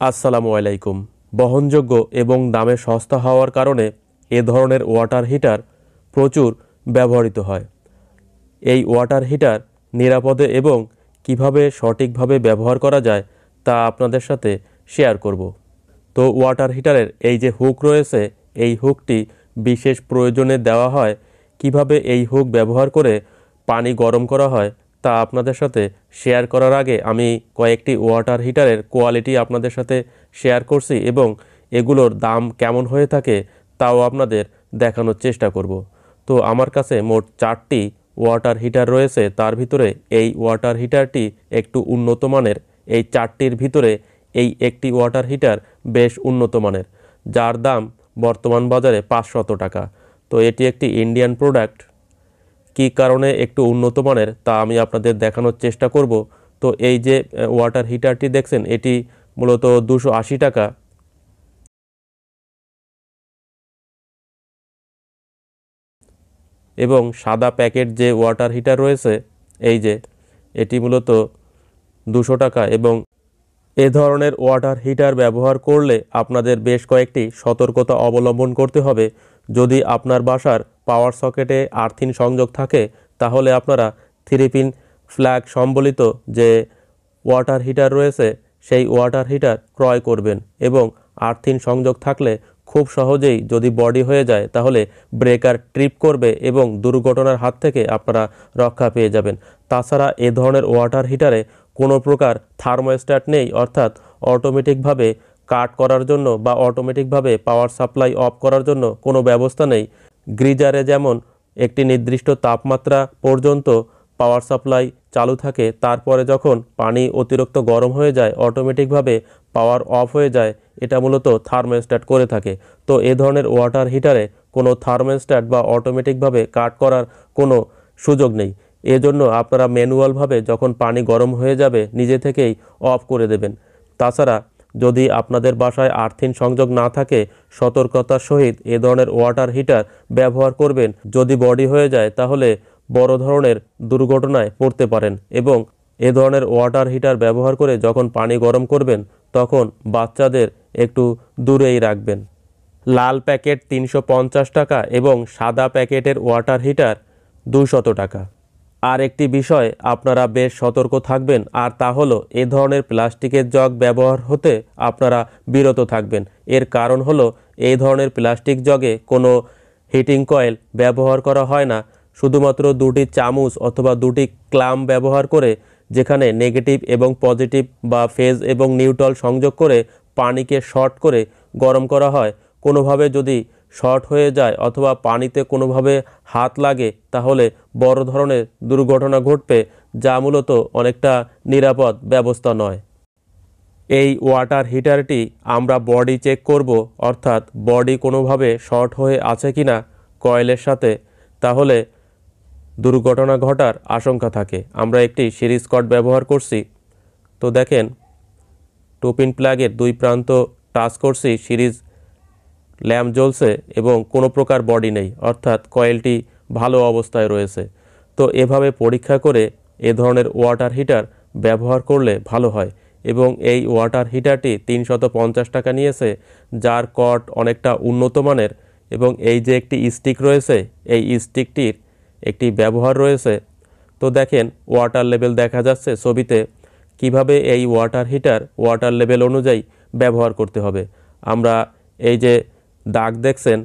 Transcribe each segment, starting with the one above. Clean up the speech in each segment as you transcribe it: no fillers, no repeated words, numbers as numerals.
আসসালামু আলাইকুম। বহনযোগ্য এবং দামে সস্তা হওয়ার কারণে এ ধরনের ওয়াটার হিটার প্রচুর ব্যবহৃত হয়। এই ওয়াটার হিটার নিরাপদে এবং কিভাবে সঠিকভাবে ব্যবহার করা যায় তা আপনাদের সাথে শেয়ার করব। তো ওয়াটার হিটারের এই যে হুক রয়েছে, এই হুকটি বিশেষ প্রয়োজনে দেওয়া হয়। কিভাবে এই হুক ব্যবহার করে পানি গরম করা হয় তা আপনাদের সাথে শেয়ার করার আগে আমি কয়েকটি ওয়াটার হিটারের কোয়ালিটি আপনাদের সাথে শেয়ার করছি এবং এগুলোর দাম কেমন হয়ে থাকে তাও আপনাদের দেখানোর চেষ্টা করব। তো আমার কাছে মোট 4টি ওয়াটার হিটার রয়েছে, তার ভিতরে এই ওয়াটার হিটারটি একটু উন্নত মানের। এই 4টির ভিতরে এই একটি ওয়াটার হিটার বেশ উন্নত মানের, যার দাম বর্তমান বাজারে 500 টাকা। তো এটি একটি ইন্ডিয়ান প্রোডাক্ট। কী কারণে একটু উন্নত মানের তা আমি আপনাদের দেখানোর চেষ্টা করব। তো এই যে ওয়াটার হিটারটি দেখছেন, এটি মূলত 280 টাকা এবং সাদা প্যাকেট যে ওয়াটার হিটার রয়েছে, এই যে এটি মূলত 200 টাকা। এবং এ ধরনের ওয়াটার হিটার ব্যবহার করলে আপনাদের বেশ কয়েকটি সতর্কতা অবলম্বন করতে হবে। যদি আপনার বাসার পাওয়ার সকেটে আর্থিং সংযোগ থাকে তাহলে আপনারা 3 পিন ফ্ল্যাগ সম্বলিত যে ওয়াটার হিটার রয়েছে সেই ওয়াটার হিটার ক্রয় করবেন। এবং আর্থিং সংযোগ থাকলে খুব সহজেই যদি বডি হয়ে যায় তাহলে ব্রেকার ট্রিপ করবে এবং দুর্ঘটনার হাত থেকে আপনারা রক্ষা পেয়ে যাবেন। তাছাড়া এ ধরনের ওয়াটার হিটারে কোনো প্রকার থার্মোস্ট্যাট নেই, অর্থাৎ অটোমেটিকভাবে কাট করার জন্য বা অটোমেটিকভাবে পাওয়ার সাপ্লাই অফ করার জন্য কোনো ব্যবস্থা নেই। গ্রিজারে যেমন একটি নির্দিষ্ট তাপমাত্রা পর্যন্ত পাওয়ার সাপ্লাই চালু থাকে, তারপরে যখন পানি অতিরিক্ত গরম হয়ে যায় অটোমেটিকভাবে পাওয়ার অফ হয়ে যায়, এটা মূলত থার্মোস্ট্যাট করে থাকে। তো এ ধরনের ওয়াটার হিটারে কোনো থার্মোস্ট্যাট বা অটোমেটিকভাবে কাট করার কোনো সুযোগ নেই। এজন্য আপনারা ম্যানুয়ালভাবে যখন পানি গরম হয়ে যাবে নিজে থেকেই অফ করে দেবেন। তাছাড়া যদি আপনাদের বাসায় আর্থিং সংযোগ না থাকে সতর্কতার সহিত এ ধরনের ওয়াটার হিটার ব্যবহার করবেন। যদি বডি হয়ে যায় তাহলে বড় ধরনের দুর্ঘটনায় পড়তে পারেন। এবং এ ধরনের ওয়াটার হিটার ব্যবহার করে যখন পানি গরম করবেন তখন বাচ্চাদের একটু দূরেই রাখবেন। লাল প্যাকেট 350 টাকা এবং সাদা প্যাকেটের ওয়াটার হিটার 200 টাকা। আর একটি বিষয় আপনারা বেশ সতর্ক থাকবেন, আর তা হলো এ ধরনের প্লাস্টিকের জগ ব্যবহার হতে আপনারা বিরত থাকবেন। এর কারণ হলো এই ধরনের প্লাস্টিক জগে কোনো হিটিং কয়েল ব্যবহার করা হয় না। শুধুমাত্র 2টি চামচ অথবা 2টি ক্লাম ব্যবহার করে, যেখানে নেগেটিভ এবং পজিটিভ বা ফেজ এবং নিউট্রাল সংযোগ করে পানিকে শর্ট করে গরম করা হয়। কোনোভাবে যদি শর্ট হয়ে যায় অথবা পানিতে কোনোভাবে হাত লাগে তাহলে বড় ধরনের দুর্ঘটনা ঘটবে, যা মূলত অনেকটা নিরাপদ ব্যবস্থা নয়। এই ওয়াটার হিটারটি আমরা বডি চেক করব, অর্থাৎ বডি কোনোভাবে শর্ট হয়ে আছে কিনা কয়েলের সাথে, তাহলে দুর্ঘটনা ঘটার আশঙ্কা থাকে। আমরা একটি সিরিজ কর্ড ব্যবহার করছি। তো দেখেন 2 পিন প্লাগের 2 প্রান্ত টাচ করছি, সিরিজ ল্যাম্প জ্বলছে এবং কোনো প্রকার বডি নেই, অর্থাৎ কয়েলটি ভালো অবস্থায় রয়েছে। তো এভাবে পরীক্ষা করে এ ধরনের ওয়াটার হিটার ব্যবহার করলে ভালো হয়। এবং এই ওয়াটার হিটারটি 350 টাকা নিয়েছে, যার কর্ড অনেকটা উন্নত মানের। এবং এই যে একটি স্টিক রয়েছে, এই স্টিকটির একটি ব্যবহার রয়েছে। তো দেখেন ওয়াটার লেভেল দেখা যাচ্ছে ছবিতে। কিভাবে এই ওয়াটার হিটার ওয়াটার লেভেল অনুযায়ী ব্যবহার করতে হবে। আমরা এই যে দাগ দেখছেন,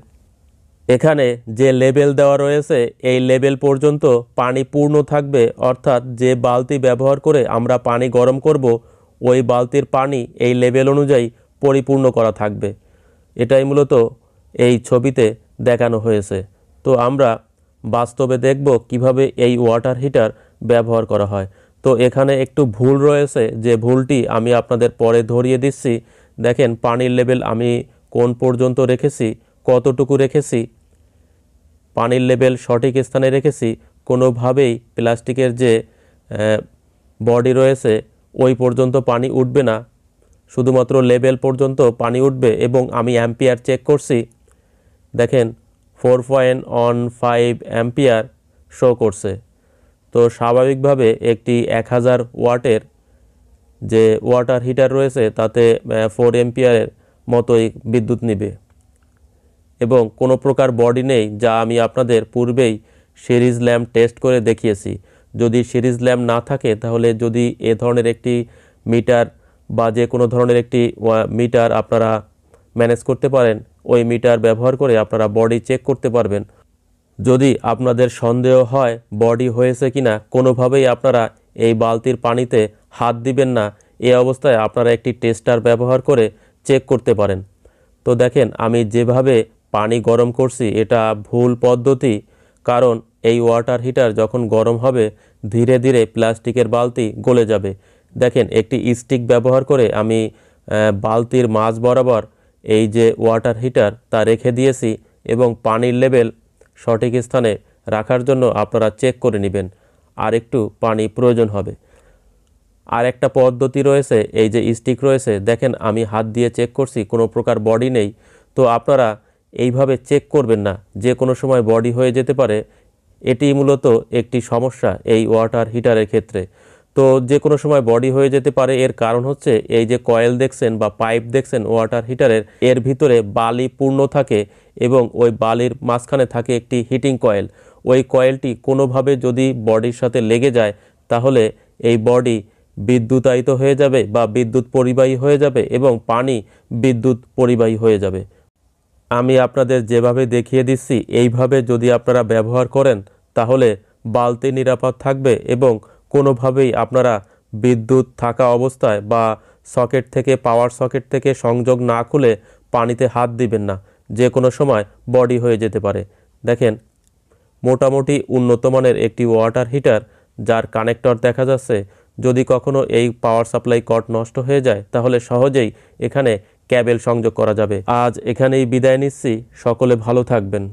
এখানে যে লেবেল দেওয়া রয়েছে এই লেবেল পর্যন্ত পানি পূর্ণ থাকবে, অর্থাৎ যে বালতি ব্যবহার করে আমরা পানি গরম করব ওই বালতির পানি এই লেবেল অনুযায়ী পরিপূর্ণ করা থাকবে। এটাই মূলত এই ছবিতে দেখানো হয়েছে। তো আমরা বাস্তবে দেখব কিভাবে এই ওয়াটার হিটার ব্যবহার করা হয়। তো এখানে একটু ভুল রয়েছে, যে ভুলটি আমি আপনাদের পরে ধরিয়ে দিচ্ছি। দেখেন পানির লেভেল আমি কোন পর্যন্ত রেখেছি, কতটুকু রেখেছি, পানির লেভেল সঠিক স্থানে রেখেছি। কোনোভাবেই প্লাস্টিকের যে বডি রয়েছে ওই পর্যন্ত পানি উঠবে না, শুধুমাত্র লেভেল পর্যন্ত পানি উঠবে। এবং আমি অ্যাম্পিয়ার চেক করছি, দেখেন 4.15 অ্যাম্পিয়ার শো করছে। তো স্বাভাবিকভাবে একটি 1000 ওয়াটের যে ওয়াটার হিটার রয়েছে তাতে 4 এম্পিয়ারের মতোই বিদ্যুৎ নেবে এবং কোনো প্রকার বডি নেই, যা আমি আপনাদের পূর্বেই সিরিজ ল্যাম্প টেস্ট করে দেখিয়েছি। যদি সিরিজ ল্যাম্প না থাকে তাহলে যদি এ ধরনের একটি মিটার বা যে কোনো ধরনের একটি মিটার আপনারা ম্যানেজ করতে পারেন, ওই মিটার ব্যবহার করে আপনারা বডি চেক করতে পারবেন। যদি আপনাদের সন্দেহ হয় বডি হয়েছে কিনা, কোনোভাবেই আপনারা এই বালতির পানিতে হাত দিবেন না। এই অবস্থায় আপনারা একটি টেস্টার ব্যবহার করে চেক করতে পারেন। তো দেখেন আমি যেভাবে পানি গরম করছি এটা ভুল পদ্ধতি, কারণ এই ওয়াটার হিটার যখন গরম হবে ধীরে ধীরে প্লাস্টিকের বালতি গলে যাবে। দেখেন একটি স্টিক ব্যবহার করে আমি বালতির মাঝ বরাবর এই যে ওয়াটার হিটার তা রেখে দিয়েছি এবং পানির লেভেল সঠিক স্থানে রাখার জন্য আপনারা চেক করে নেবেন। আর একটু পানি প্রয়োজন হবে। আর একটা পদ্ধতি রয়েছে, এই যে স্টিক রয়েছে, দেখেন আমি হাত দিয়ে চেক করছি, কোনো প্রকার বডি নেই। তো আপনারা এইভাবে চেক করবেন না, যে কোনো সময় বডি হয়ে যেতে পারে। এটি মূলত একটি সমস্যা এই ওয়াটার হিটারের ক্ষেত্রে। তো যে কোনো সময় বডি হয়ে যেতে পারে, এর কারণ হচ্ছে এই যে কয়েল দেখছেন বা পাইপ দেখছেন ওয়াটার হিটারের, এর ভিতরে বালি পূর্ণ থাকে এবং ওই বালির মাঝখানে থাকে একটি হিটিং কয়েল। ওই কয়েলটি কোনোভাবে যদি বডির সাথে লেগে যায় তাহলে এই বডি বিদ্যুতায়িত হয়ে যাবে বা বিদ্যুৎ পরিবাহী হয়ে যাবে এবং পানি বিদ্যুৎ পরিবাহী হয়ে যাবে। আমি আপনাদের যেভাবে দেখিয়ে দিচ্ছি এইভাবে যদি আপনারা ব্যবহার করেন তাহলে বালতি নিরাপদ থাকবে এবং কোনোভাবেই আপনারা বিদ্যুৎ থাকা অবস্থায় বা সকেট থেকে পাওয়ার সকেট থেকে সংযোগ না খুলে পানিতে হাত দিবেন না, যে কোনো সময় বডি হয়ে যেতে পারে। দেখেন মোটামুটি উন্নত মানের একটি ওয়াটার হিটার, যার কানেক্টর দেখা যাচ্ছে। যদি কখনো এই পাওয়ার সাপ্লাই কর্ড নষ্ট হয়ে যায় তাহলে সহজেই এখানে ক্যাবেল সংযোগ করা যাবে। আজ এখানেই বিদায় নিচ্ছি, সকলে ভালো থাকবেন।